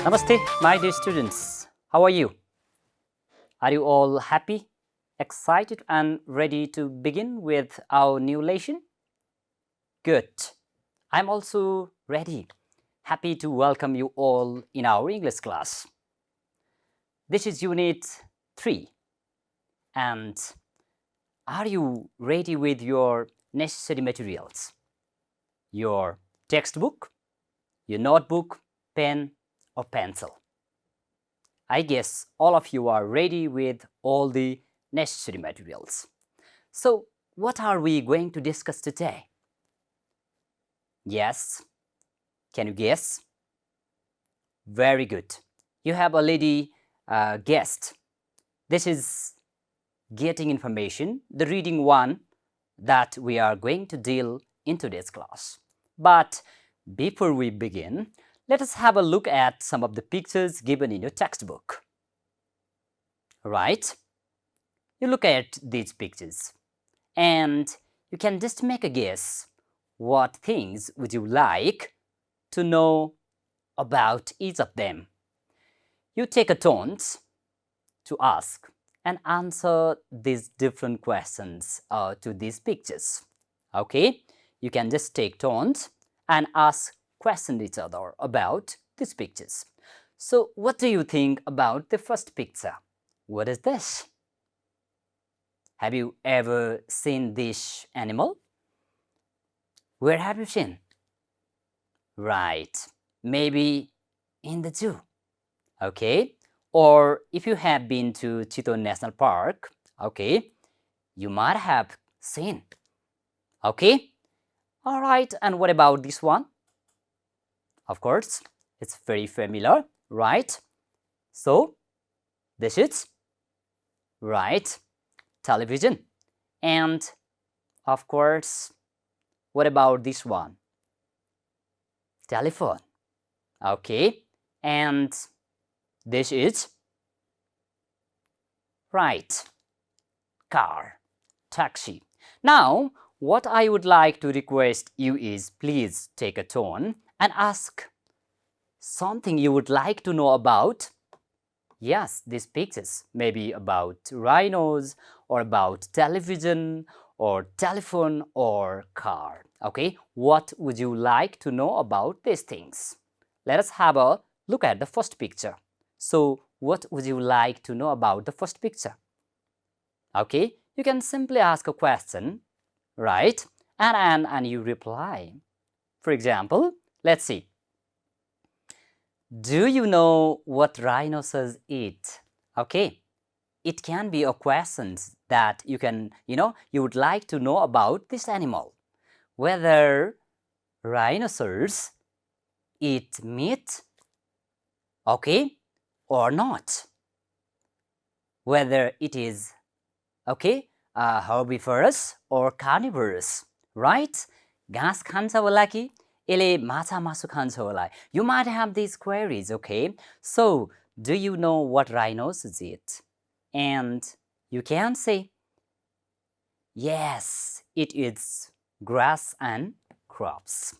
Namaste, my dear students. How are you? Are you all happy, excited, and ready to begin with our new lesson? Good. I'm also ready. Happy to welcome you all in our English class. This is Unit 3. And are you ready with your necessary materials? Your textbook, your notebook, pen, or pencil? I guess all of you are ready with all the necessary materials. So, what are we going to discuss today? Yes, can you guess? Very good. You have already guessed. This is getting information, the reading one that we are going to deal in today's class. But before we begin, let us have a look at some of the pictures given in your textbook. Right? You look at these pictures and you can just make a guess. What things would you like to know about each of them? You take a turn to ask and answer these different questions to these pictures. Okay? You can just take turns and ask questions each other about these pictures. So, what do you think about the first picture? What is this? Have you ever seen this animal? Where have you seen? Right, maybe in the zoo. Okay, or if you have been to Chiton National Park, okay, you might have seen. Okay, all right, and what about this one? Of course, it's very familiar, right? So, this is, right, television. And of course, what about this one? Telephone. Okay, and this is, right, car, taxi. Now, what I would like to request you is please take a turn and ask something you would like to know about. Yes, these pictures, maybe about rhinos or about television or telephone or car. Okay, what would you like to know about these things? Let us have a look at the first picture. So, what would you like to know about the first picture? Okay, you can simply ask a question, right? And you reply. For example, let's see. Do you know what rhinoceros eat? Okay, it can be a question that you can, you would like to know about this animal. Whether rhinoceros eat meat, okay, or not. Whether it is, okay, herbivorous or carnivorous, right? घाँस खान्छ होला कि यसले माछा मासु खान्छ होला? You might have these queries, okay? So, do you know what rhinos eat? And you can say, yes, it eats grass and crops.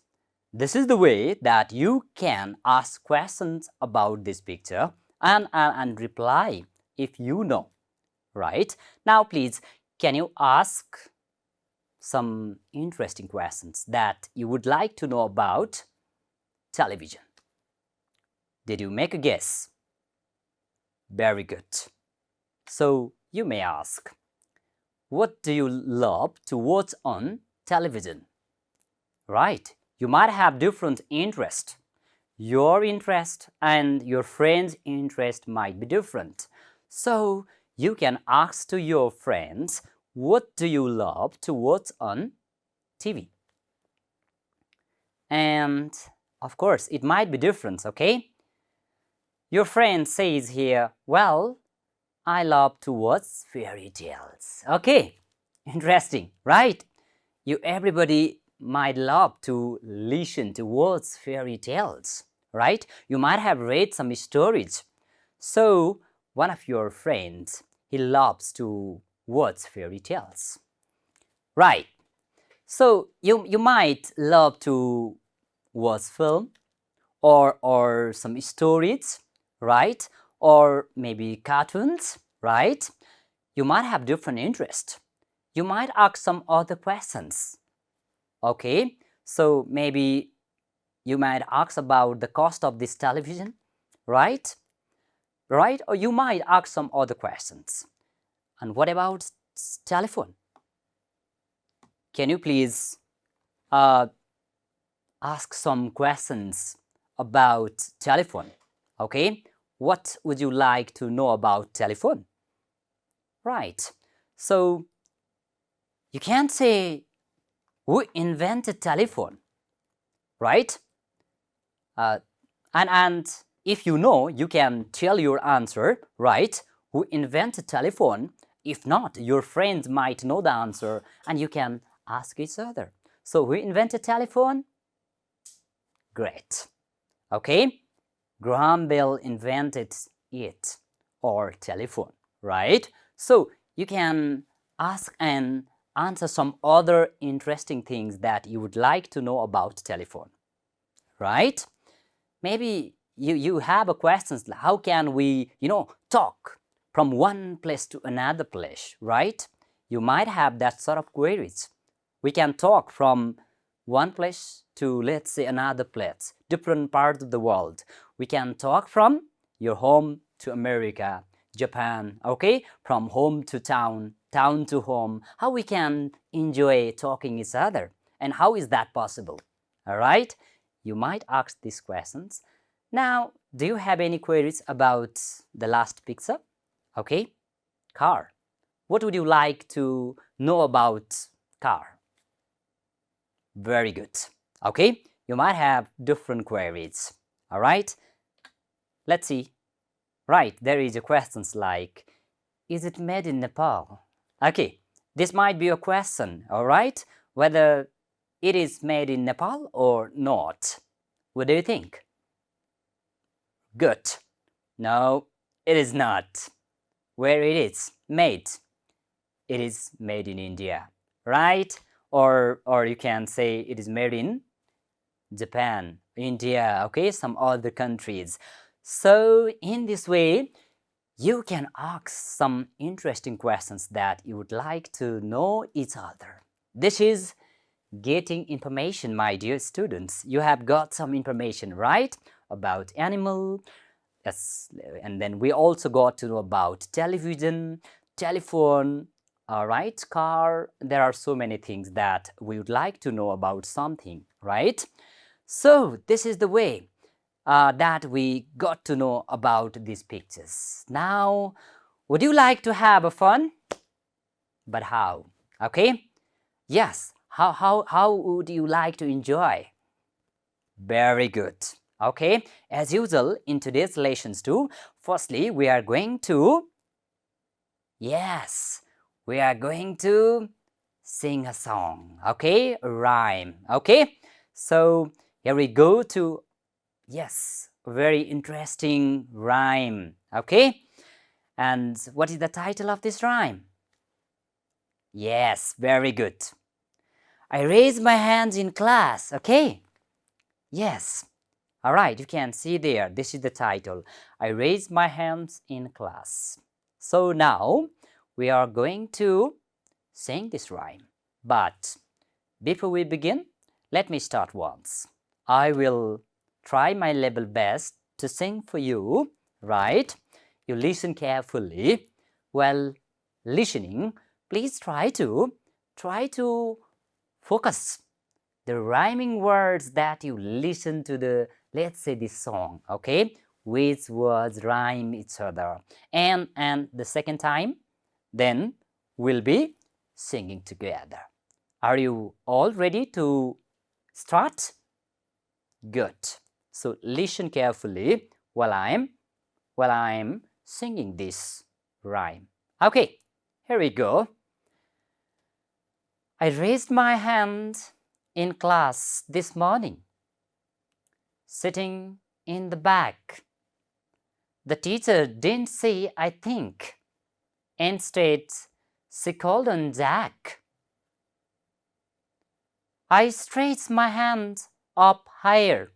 This is the way that you can ask questions about this picture and reply if you know, right? Now, please, can you ask some interesting questions that you would like to know about television? Did you make a guess? Very good. So, you may ask, what do you love to watch on television? Right, you might have different interests. Your interest and your friend's interest might be different. So, you can ask to your friends, what do you love to watch on TV? And of course, it might be different, okay? Your friend says here, well, I love to watch fairy tales. Okay, interesting, right? Everybody might love to listen to watch fairy tales, right? You might have read some stories. So, one of your friends, he loves to watch fairy tales. Right. So, you might love to watch film or some stories, right? Or maybe cartoons, right? You might have different interests. You might ask some other questions. Okay, so maybe you might ask about the cost of this television, right? Right? Or you might ask some other questions. And what about telephone? Can you please ask some questions about telephone? Okay, what would you like to know about telephone? Right, so you can't say who invented telephone, right? And if you know, you can tell your answer, right? Who invented telephone? If not, your friends might know the answer and you can ask each other. So who invented telephone? Great. Okay, Graham Bell invented it, or telephone, right? So you can ask and answer some other interesting things that you would like to know about telephone, right? Maybe you have a question, how can we, talk from one place to another place, right? You might have that sort of queries. We can talk from one place to, let's say, another place, different parts of the world. We can talk from your home to America, Japan, okay? From home to town, town to home. How we can enjoy talking each other, and how is that possible? All right? You might ask these questions. Now, do you have any queries about the last picture? Okay, car. What would you like to know about car? Very good. Okay, you might have different queries. All right, let's see. Right, there is a questions like, is it made in Nepal? Okay, this might be a question, all right, whether it is made in Nepal or not. What do you think? Good. No, it is not. Where it is made? It is made in India, right? Or you can say it is made in Japan, India, okay, some other countries. So in this way, you can ask some interesting questions that you would like to know each other. This is getting information, my dear students. You have got some information, right? About animal, yes, and then we also got to know about television, telephone, all right, car. There are so many things that we would like to know about something, right? So this is the way that we got to know about these pictures. Now, would you like to have a fun? But how? Okay? Yes. How would you like to enjoy? Very good. Okay, as usual in today's lessons too, firstly we are going to, yes, we are going to sing a song, okay, a rhyme, okay? So here we go to, yes, very interesting rhyme, okay? And what is the title of this rhyme? Yes, very good. I raise my hands in class, okay? Yes. All right, you can see there, this is the title. I raise my hands in class. So now we are going to sing this rhyme. But before we begin, let me start once. I will try my level best to sing for you, right? You listen carefully. While listening, please try to focus the rhyming words that you listen to the, let's say, this song, okay? Which words rhyme each other. And the second time, then we'll be singing together. Are you all ready to start? Good. So listen carefully while I'm singing this rhyme. Okay, here we go. I raised my hand in class this morning, sitting in the back. The teacher didn't say I think. Instead, she called on Jack. I stretched my hand up higher.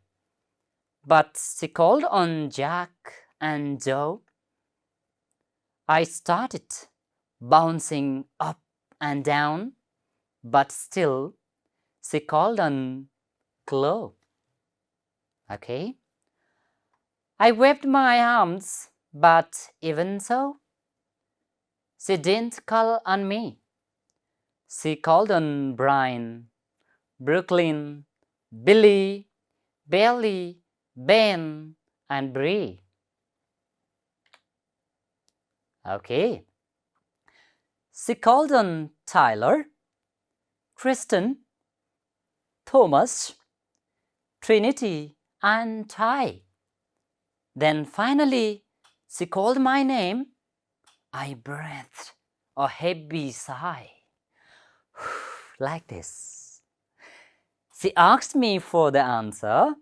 but she called on Jack and Joe. I started bouncing up and down, but still she called on Chloe. Okay? I waved my arms, but even so, she didn't call on me. She called on Brian, Brooklyn, Billy, Bailey, Ben, and Bree. Okay. She called on Tyler, Kristen, Thomas, Trinity, and Ty. Then finally, she called my name. I breathed a heavy sigh. Like this. She asked me for the answer.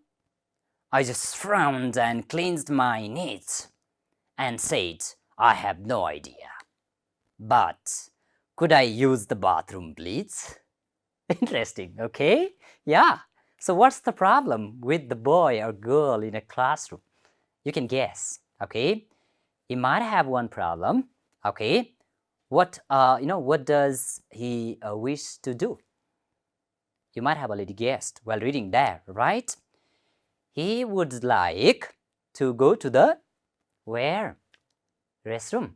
I just frowned and clenched my knees and said, I have no idea. But could I use the bathroom, please? Interesting, okay? Yeah. So what's the problem with the boy or girl in a classroom? You can guess, okay? He might have one problem, okay? What does he wish to do? You might have already guessed while reading there, right? He would like to go to the where? Restroom.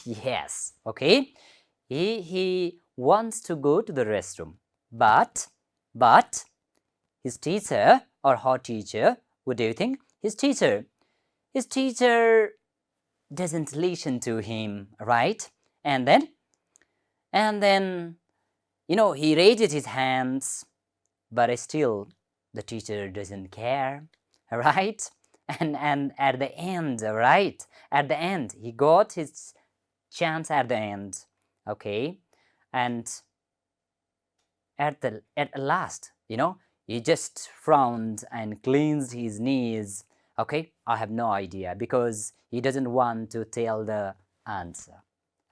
Yes, okay. He wants to go to the restroom, but his teacher or her teacher, what do you think? His teacher doesn't listen to him, right? And then he raises his hands, but still the teacher doesn't care, right? And at the end, right? At the end, he got his chance at the end, okay? And at last, he just frowned and cleansed his knees. Okay, I have no idea because he doesn't want to tell the answer.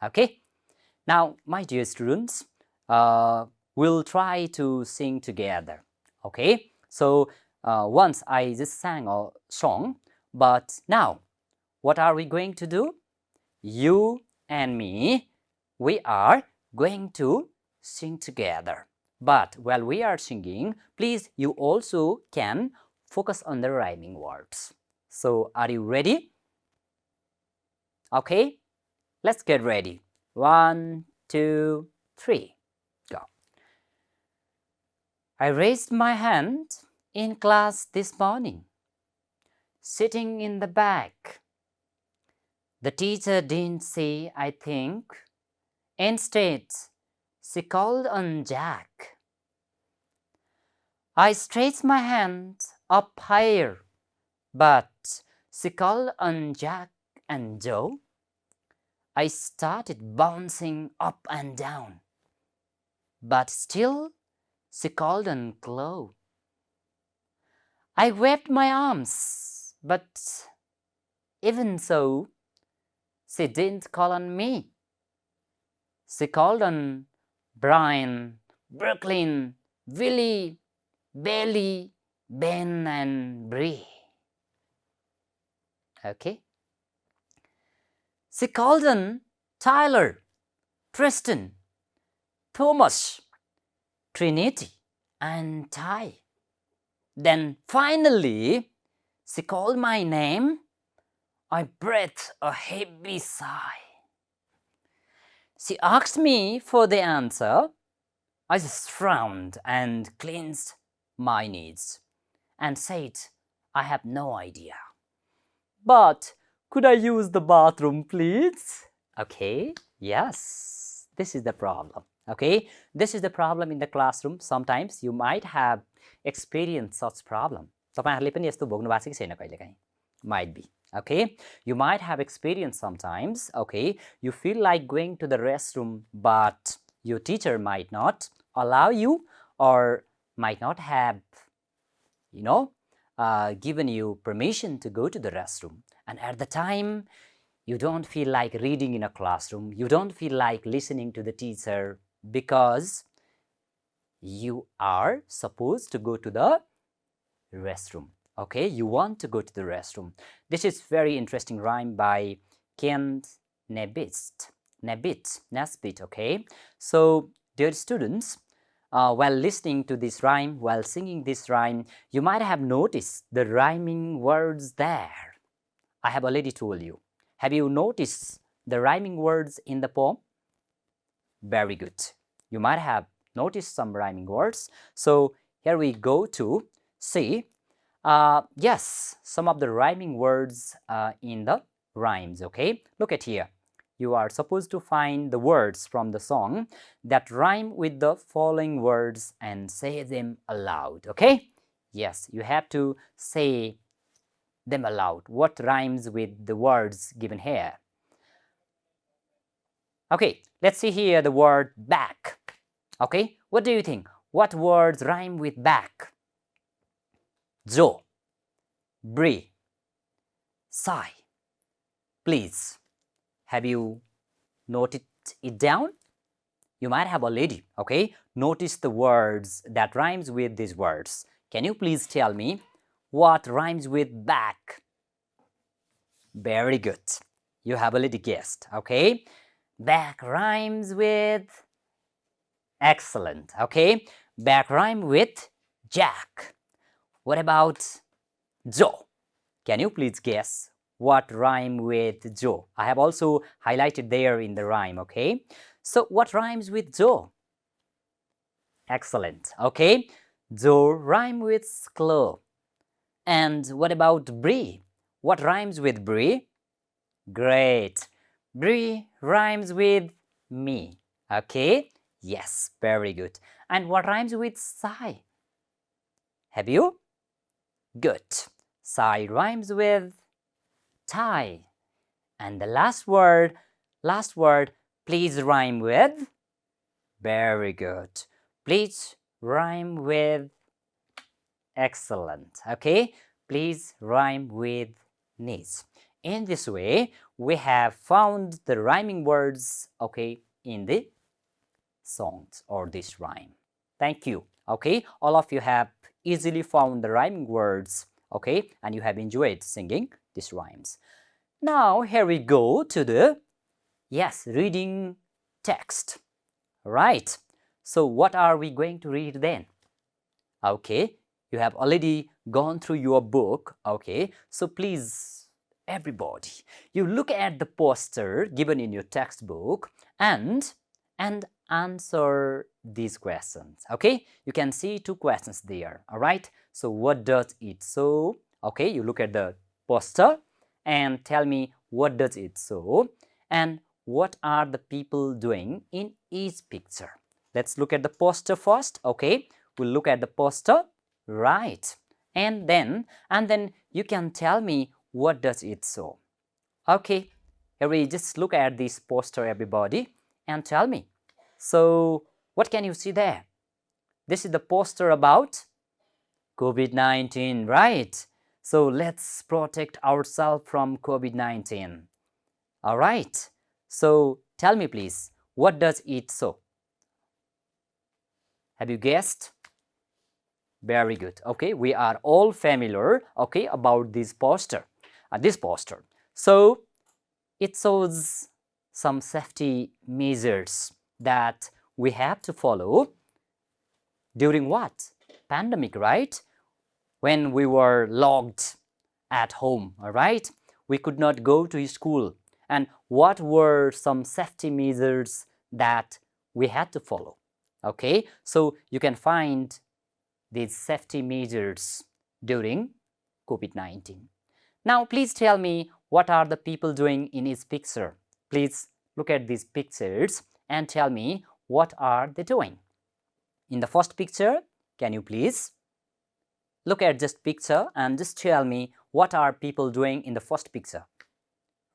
Okay, now my dear students, we'll try to sing together. Okay, so once I just sang a song, but now what are we going to do? You and me, we are going to sing together. But while we are singing, please, you also can focus on the rhyming words. So, are you ready? Okay, let's get ready. 1, 2, 3, go. I raised my hand in class this morning, sitting in the back. The teacher didn't say, I think. Instead, she called on Jack. I stretched my hand up higher, but she called on Jack and Joe. I started bouncing up and down, but still she called on Chloe. I waved my arms, but even so, she didn't call on me. She called on Brian, Brooklyn, Willie, Bailey, Ben, and Bree. Okay. She called on Tyler, Tristan, Thomas, Trinity, and Ty. Then finally, she called my name. I breathed a heavy sigh. She asked me for the answer. I just frowned and clenched my knees and said, I have no idea. But could I use the bathroom, please? Okay, yes, this is the problem. Okay, this is the problem in the classroom. Sometimes you might have experienced such problem. तपाईहरुले पनि यस्तो भोग्नु भएको छ कि छैन कहिलेकाहीँ? Might be. Okay, you might have experienced sometimes. Okay, you feel like going to the restroom, but your teacher might not allow you or might not have, given you permission to go to the restroom. And at the time, you don't feel like reading in a classroom. You don't feel like listening to the teacher because you are supposed to go to the restroom. Okay, you want to go to the restroom. This is very interesting rhyme by Kent Nesbitt, okay? So, dear students, while listening to this rhyme, while singing this rhyme, you might have noticed the rhyming words there. I have already told you. Have you noticed the rhyming words in the poem? Very good. You might have noticed some rhyming words. So here we go to see, yes, some of the rhyming words in the rhymes, okay? Look at here. You are supposed to find the words from the song that rhyme with the following words and say them aloud, okay? Yes, you have to say them aloud. What rhymes with the words given here? Okay, let's see here the word back. Okay, what do you think? What words rhyme with back? Jo, Bree, sigh. Please, have you noted it down? You might have already, okay, noticed the words that rhymes with these words. Can you please tell me what rhymes with back? Very good. You have already guessed, okay? Back rhymes with, excellent, okay? Back rhyme with Jack. What about Joe? Can you please guess what rhyme with Joe? I have also highlighted there in the rhyme, okay? So what rhymes with Joe? Excellent, okay? Joe rhyme with Sklo. And what about Bree? What rhymes with Bree? Great. Bree rhymes with me, okay? Yes, very good. And what rhymes with sigh? Have you? Good. Sigh rhymes with tie. And the last word, please rhyme with? Very good. Please rhyme with, excellent. Okay, please rhyme with needs. In this way, we have found the rhyming words, okay, in the songs or this rhyme. Thank you. Okay, all of you have easily found the rhyming words, okay, and you have enjoyed singing these rhymes. Now here we go to the, yes, reading text. Right. So what are we going to read then? Okay, you have already gone through your book. Okay, so please, everybody, you look at the poster given in your textbook and answer these questions. Okay, you can see two questions there. All right, so what does it show? Okay, you look at the poster and tell me what does it show and what are the people doing in each picture. Let's look at the poster first. Okay, we'll look at the poster, right? And then you can tell me what does it show. Okay, here we just look at this poster, everybody, and tell me. So what can you see there? This is the poster about COVID-19, right? So let's protect ourselves from COVID-19. All right. So tell me please, what does it show? Have you guessed? Very good. Okay, we are all familiar, okay, about this poster. So it shows some safety measures that we have to follow during what? Pandemic, right? When we were locked at home, all right? We could not go to school. And what were some safety measures that we had to follow? Okay, so you can find these safety measures during COVID-19. Now, please tell me what are the people doing in each picture. Please look at these pictures and tell me what are they doing. In the first picture, can you please look at this picture and just tell me what are people doing in the first picture?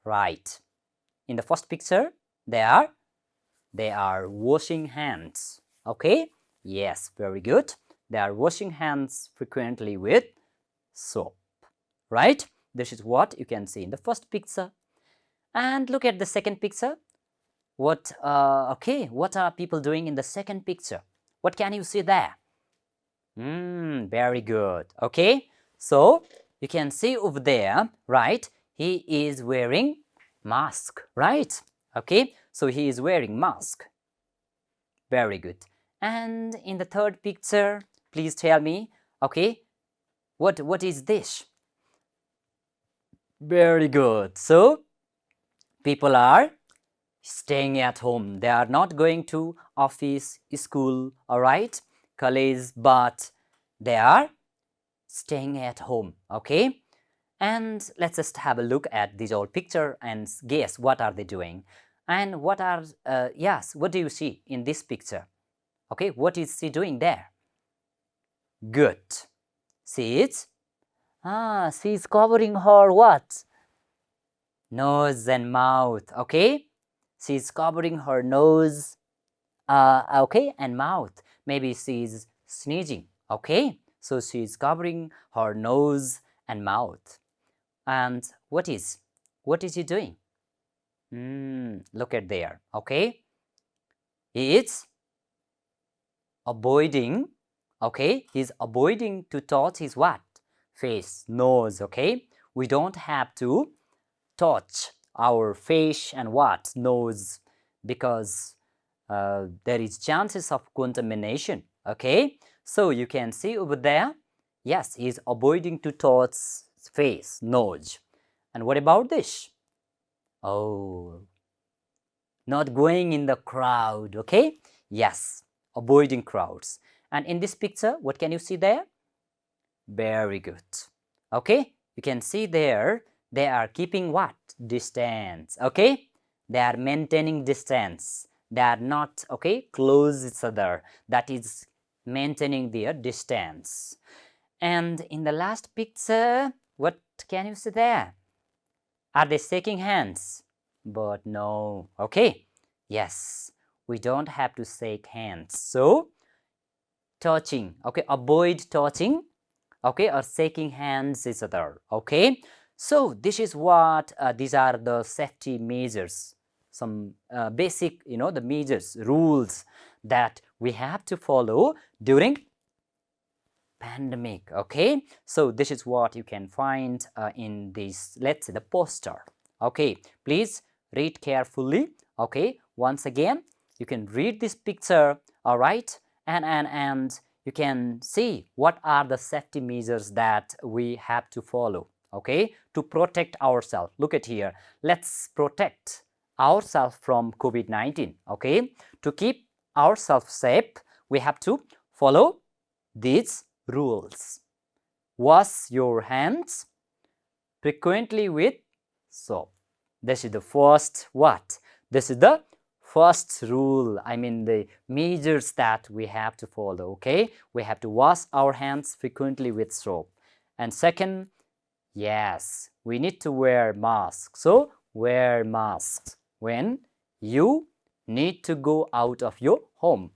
Right. In the first picture, they are washing hands. Okay? Yes, very good. They are washing hands frequently with soap. Right? This is what you can see in the first picture. And look at the second picture. What are people doing in the second picture? What can you see there? Very good. Okay, So you can see over there, right? He is wearing mask, right? Okay, so he is wearing mask. Very good. And in the third picture, please tell me, okay, what is this? Very good. So people are staying at home. They are not going to office, school, all right, college, but they are staying at home, okay? And let's just have a look at this old picture and guess what are they doing. And what are, yes, what do you see in this picture? Okay, what is she doing there? Good. See it? Ah, she's covering her what? Nose and mouth, okay? She's covering her nose, okay, and mouth. Maybe she's sneezing, okay? So she's covering her nose and mouth. And what is he doing? Look at there, okay? He is avoiding, okay? He's avoiding to touch his what? Face, nose, okay? We don't have to touch our face and what? Nose, because there is chances of contamination, okay? So you can see over there, yes, he's avoiding to touch face, nose. And what about this? Oh, not going in the crowd, okay? Yes, avoiding crowds. And in this picture, what can you see there? Very good. Okay, you can see there, they are keeping what? Distance, okay? They are maintaining distance. They are not, okay, close each other. That is maintaining their distance. And in the last picture, what can you see there? Are they shaking hands? But no, okay, yes, we don't have to shake hands. So, touching, okay, avoid touching, okay, or shaking hands each other, okay. So this is what, these are the safety measures, some basic, the measures, rules that we have to follow during pandemic, okay. So this is what you can find in this, let's say, the poster, okay. Please read carefully, okay. Once again, you can read this picture, all right, and you can see what are the safety measures that we have to follow, okay, to protect ourselves. Look at here, let's protect ourselves from COVID-19, okay. To keep ourselves safe, we have to follow these rules. Wash your hands frequently with soap. This is the first what? This is the first rule. I mean the measures that we have to follow, okay? We have to wash our hands frequently with soap. And second, yes, we need to wear masks. So wear masks when you need to go out of your home.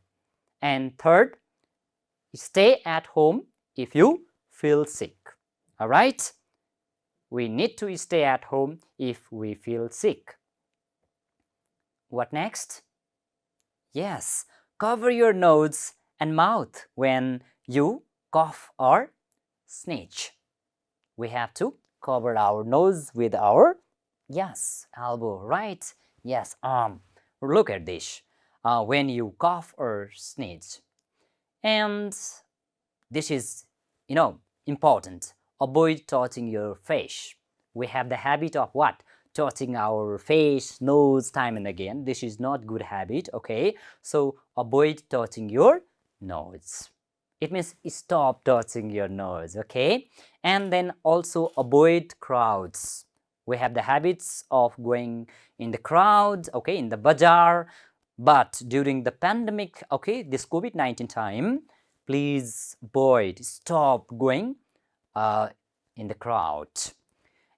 And third, stay at home if you feel sick. All right? We need to stay at home if we feel sick. What next? Yes, cover your nose and mouth when you cough or sneeze. We have to cover our nose with our, yes, elbow, right? Yes, arm. Look at this. When you cough or sneeze. And this is, important. Avoid touching your face. We have the habit of what? Touching our face, nose, time and again. This is not good habit, okay? So avoid touching your nose. It means stop touching your nose, okay? And then also avoid crowds. We have the habits of going in the crowd, okay, in the bazaar. But during the pandemic, okay, this COVID-19 time, please avoid, stop going in the crowd.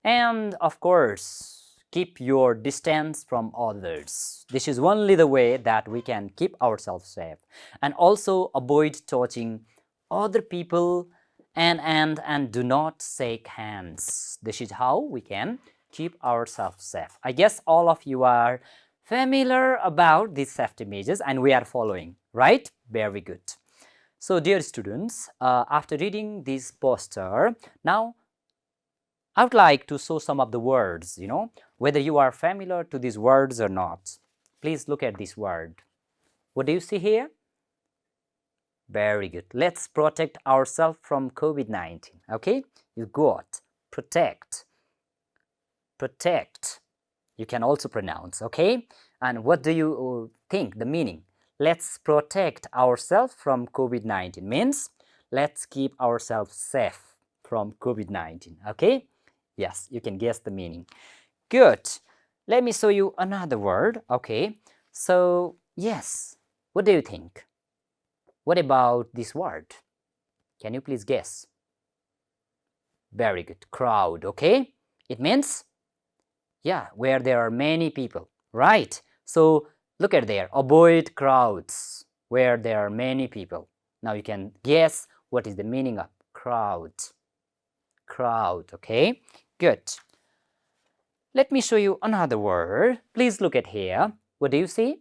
And of course, keep your distance from others. This is only the way that we can keep ourselves safe. And also avoid touching other people and do not shake hands. This is how we can keep ourselves safe. I guess all of you are familiar about these safety measures and we are following, right? Very good. So dear students, after reading this poster, now I would like to show some of the words, whether you are familiar to these words or not. Please look at this word. What do you see here? Very good. Let's protect ourselves from COVID-19. Okay? You got protect. Protect. You can also pronounce. Okay? And what do you think the meaning? Let's protect ourselves from COVID-19 means let's keep ourselves safe from COVID-19. Okay? Yes, you can guess the meaning. Good. Let me show you another word. Okay? So, yes. What do you think? What about this word? Can you please guess? Very good. Crowd, okay? It means, yeah, where there are many people, right? So look at there, avoid crowds, where there are many people. Now you can guess what is the meaning of crowd. Crowd, okay? Good. Let me show you another word. Please look at here. What do you see?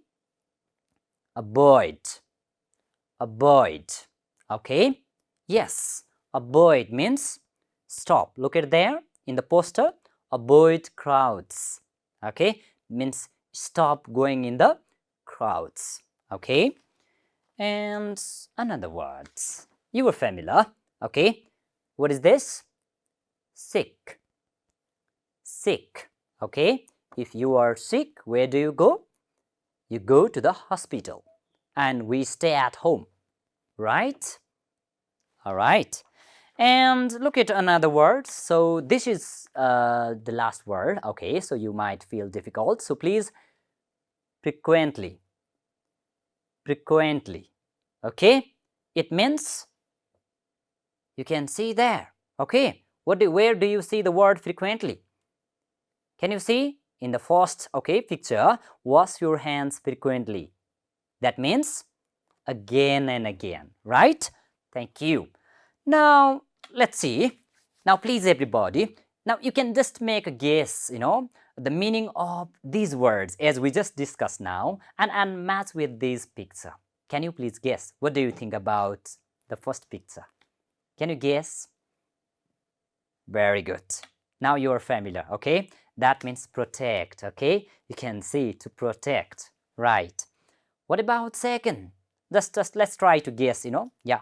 Avoid. Avoid, okay? Yes, avoid means stop. Look at there in the poster, avoid crowds, okay? Means stop going in the crowds, okay? And another word, you were familiar, okay? What is this? Sick. Sick, okay? If you are sick, where do you go? You go to the hospital and we stay at home, right? All right. And look at another word. So this is the last word. Okay, so you might feel difficult. So please, frequently. Frequently. Okay, it means you can see there. Okay, where do you see the word frequently? Can you see in the first picture? Wash your hands frequently. That means again and again, right? Thank you. Now, let's see. Now, please, everybody. Now, you can just make a guess, the meaning of these words as we just discussed now and match with this picture. Can you please guess? What do you think about the first picture? Can you guess? Very good. Now you are familiar, okay? That means protect, okay? You can see to protect, right? What about second? Just let's try to guess, Yeah.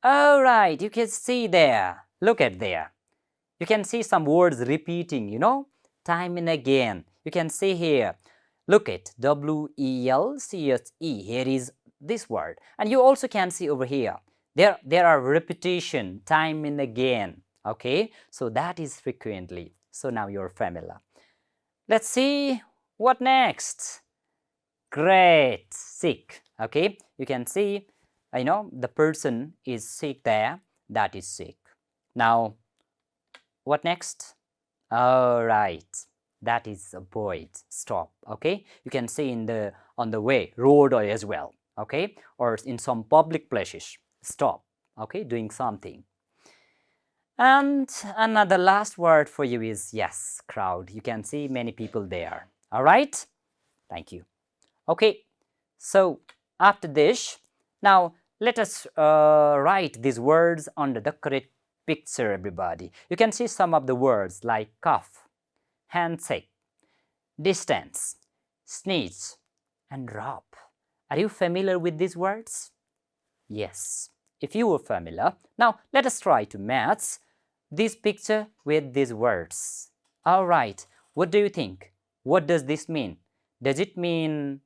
All right, you can see there. Look at there. You can see some words repeating, time and again. You can see here. Look at WELCHE. Here is this word. And you also can see over here. There are repetition, time and again. Okay, so that is frequently. So now you're familiar. Let's see what next. Great, sick. Okay, you can see, the person is sick there. That is sick. Now, what next? All right, that is avoid, stop. Okay, you can see on the way, road as well. Okay, or in some public places, stop. Okay, doing something. And another last word for you is yes, crowd. You can see many people there. All right, thank you. Okay, so after this, now let us write these words under the correct picture, everybody. You can see some of the words like cough, handshake, distance, sneeze, and rub. Are you familiar with these words? Yes, if you were familiar. Now let us try to match this picture with these words. All right, what do you think? What does this mean? Does it mean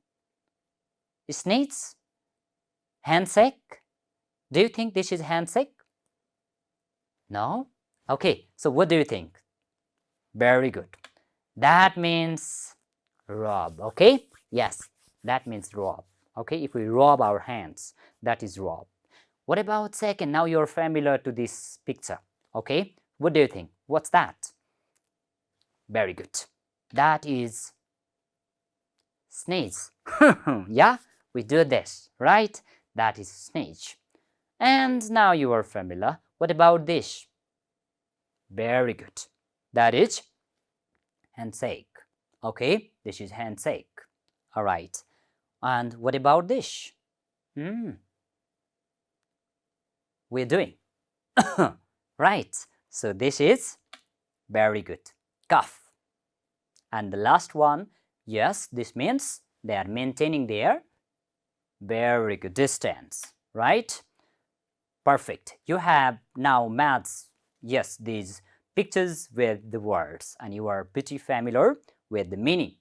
sneeze? Handshake? Do you think this is handshake? No? Okay, so what do you think? Very good. That means rub, okay? Yes, that means rub. Okay, if we rub our hands, that is rub. What about second? Now you're familiar to this picture, okay? What do you think? What's that? Very good. That is sneeze. Yeah, we do this, right? That is sneeze. And now you are familiar. What about this? Very good. That is handshake. Okay, this is handshake. All right. And what about this? we're doing? Right. So this is very good. Cough. And the last one, yes, this means they are maintaining their very good distance, right? Perfect. You have now maths, yes, these pictures with the words, and you are pretty familiar with the meaning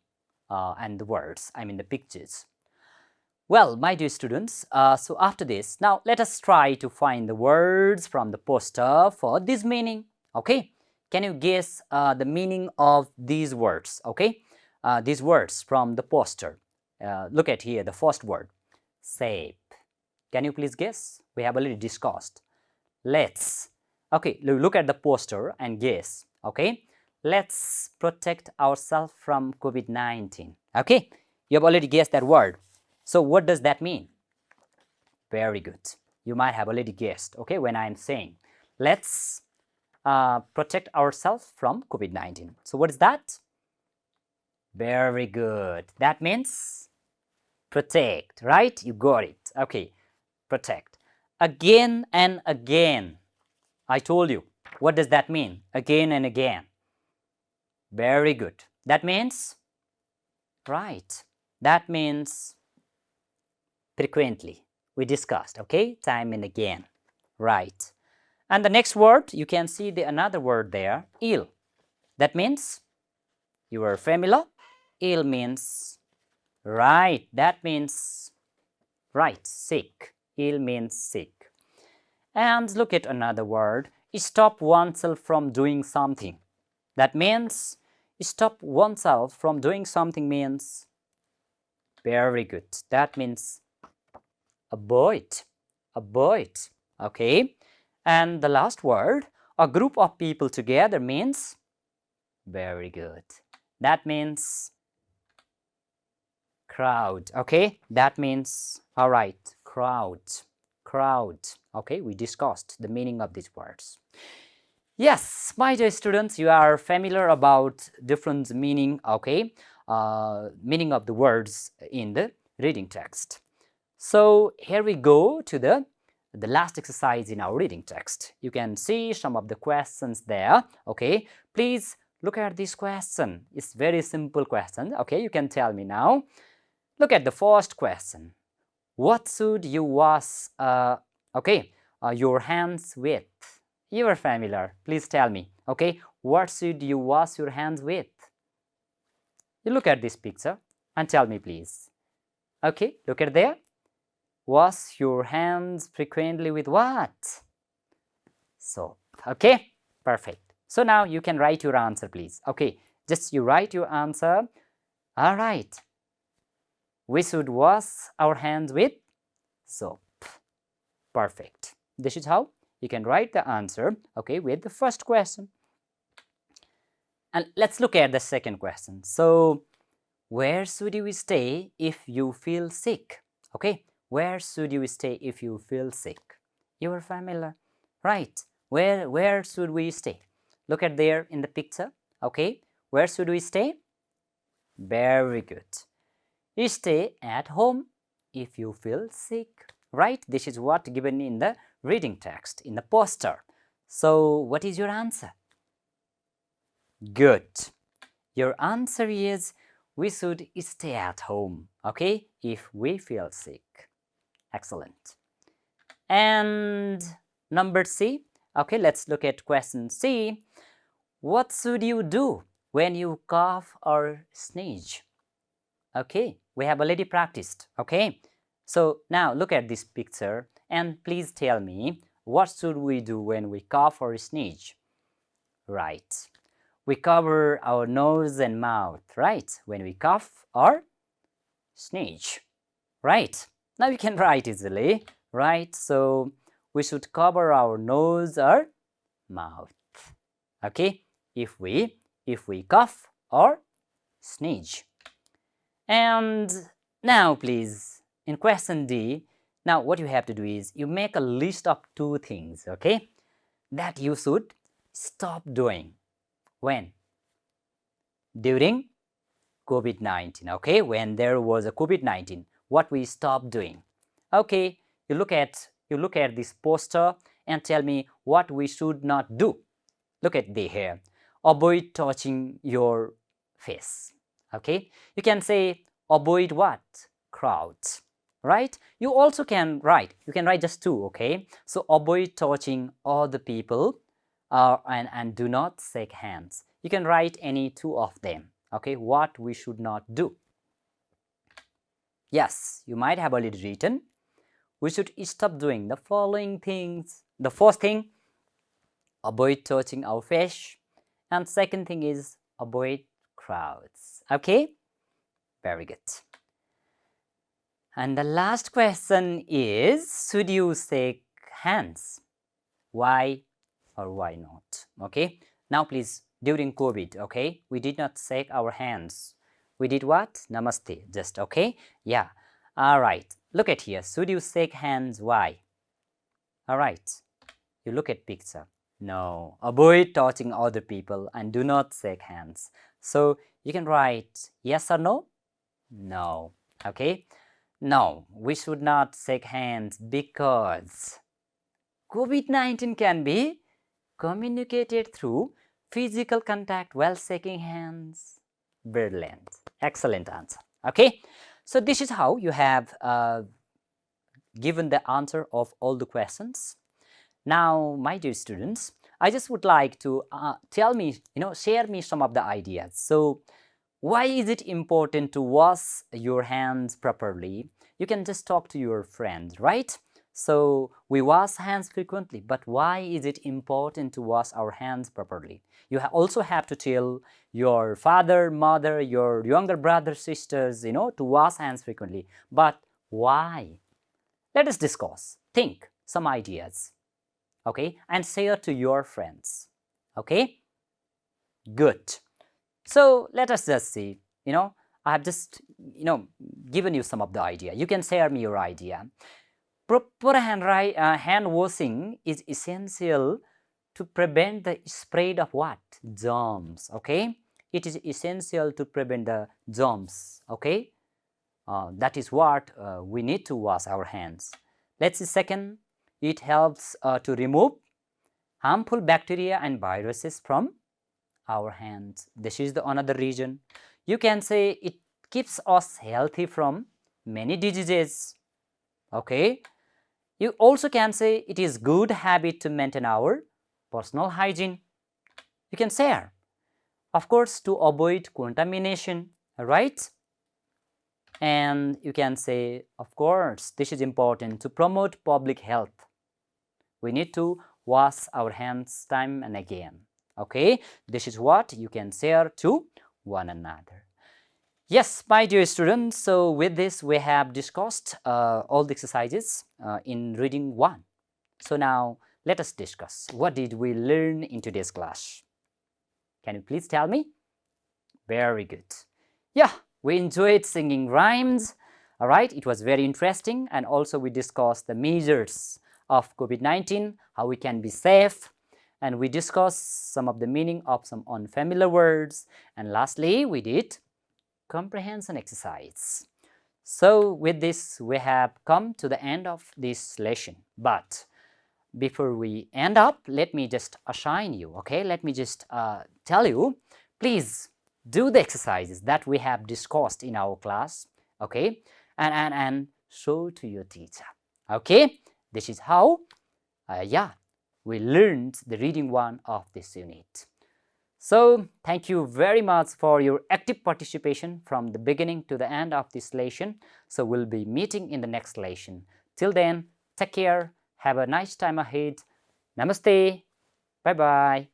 and the words, I mean the pictures. Well, my dear students, so after this, now let us try to find the words from the poster for this meaning, okay? Can you guess the meaning of these words, okay? These words from the poster. Look at here, the first word, safe. Can you please guess? We have already discussed. Let's. Okay, look at the poster and guess, okay? Let's protect ourselves from COVID-19, okay? You have already guessed that word. So what does that mean? Very good. You might have already guessed, okay, when I'm saying, let's protect ourselves from COVID-19. So what is that? Very good. That means protect, right? You got it. Okay, protect. Again and again. I told you. What does that mean? Again and again. Very good. That means, right, that means frequently. We discussed, okay? Time and again. Right. And the next word, you can see another word there, ill. That means, you are familiar? Ill means, right, that means, right, sick. Ill means sick. And look at another word, stop oneself from doing something. That means, stop oneself from doing something means, very good. That means avoid, avoid, okay? And the last word, a group of people together means, very good. That means crowd, okay? That means, all right, crowd, crowd, okay? We discussed the meaning of these words. Yes, my dear students, you are familiar about different meaning, okay? Meaning of the words in the reading text. So here we go to the last exercise in our reading text. You can see some of the questions there, okay? Please look at this question. It's very simple question, okay? You can tell me now. Look at the first question. What should you wash, your hands with? You are familiar. Please tell me, okay? What should you wash your hands with? You look at this picture and tell me, please. Okay, look at there. Wash your hands frequently with what? Soap. Okay, perfect. So now you can write your answer, please. Okay, just you write your answer. All right. We should wash our hands with soap. Perfect. This is how you can write the answer, okay, with the first question. And let's look at the second question. So, where should you stay if you feel sick? Okay, where should you stay if you feel sick? You are familiar, right? Where should we stay? Look at there in the picture, okay? Where should we stay? Very good. You stay at home if you feel sick, right? This is what given in the reading text, in the poster. So, what is your answer? Good. Your answer is, we should stay at home, okay, if we feel sick. Excellent. And number C, okay, let's look at question C. What should you do when you cough or sneeze? Okay, we have already practiced, okay? So now look at this picture and please tell me, what should we do when we cough or sneeze? Right. We cover our nose and mouth, right? When we cough or sneeze, right? Now you can write easily, right? So we should cover our nose or mouth, okay? If we cough or sneeze. And now please, in question D, now what you have to do is you make a list of 2 things, okay, that you should stop doing. When? During COVID-19, okay? When there was a COVID-19, what we stopped doing. Okay, you look at this poster and tell me what we should not do. Look at the here. Avoid touching your face. Okay, you can say avoid what? Crowds, right? You also can write, you can write just two, okay? So avoid touching other people and do not shake hands. You can write any two of them, okay? What we should not do. Yes, you might have already written. We should stop doing the following things. The first thing, avoid touching our face. And second thing is avoid crowds. Okay? Very good. And the last question is, should you shake hands? Why or why not? Okay? Now please, during COVID, okay, we did not shake our hands. We did what? Namaste, just, okay? Yeah. All right. Look at here. Should you shake hands? Why? All right. You look at picture. No. Avoid touching other people and do not shake hands. So you can write yes or no? No. Okay? No, we should not shake hands because COVID-19 can be communicated through physical contact while shaking hands. Brilliant. Excellent answer. Okay? So this is how you have given the answer of all the questions. Now, my dear students, I just would like to tell me, share me some of the ideas. So, why is it important to wash your hands properly? You can just talk to your friends, right? So, we wash hands frequently, but why is it important to wash our hands properly? You also have to tell your father, mother, your younger brothers, sisters, to wash hands frequently. But why? Let us discuss, think some ideas, okay, and share to your friends, okay? Good. So let us just see, I have just, given you some of the idea. You can share me your idea. Proper hand washing is essential to prevent the spread of what? Germs, okay? It is essential to prevent the germs, okay? That is what we need to wash our hands. Let's see second, it helps to remove harmful bacteria and viruses from our hands. This is the another reason. You can say it keeps us healthy from many diseases, okay? You also can say it is good habit to maintain our personal hygiene. You can share, of course, to avoid contamination, right? And you can say, of course, this is important to promote public health. We need to wash our hands time and again, okay? This is what you can share to one another. Yes, my dear students, so with this we have discussed all the exercises in reading 1. So now let us discuss, what did we learn in today's class? Can you please tell me? Very good. Yeah, we enjoyed singing rhymes, all right? It was very interesting, and also we discussed the measures of COVID-19, how we can be safe, and we discussed some of the meaning of some unfamiliar words, and lastly we did comprehension exercise. So with this we have come to the end of this lesson, but before we end up, let me just assign you, okay? Let me just tell you, please do the exercises that we have discussed in our class, okay? And show to your teacher, okay? This is how, we learned the reading 1 of this unit. So, thank you very much for your active participation from the beginning to the end of this lesson. So, we'll be meeting in the next lesson. Till then, take care. Have a nice time ahead. Namaste. Bye-bye.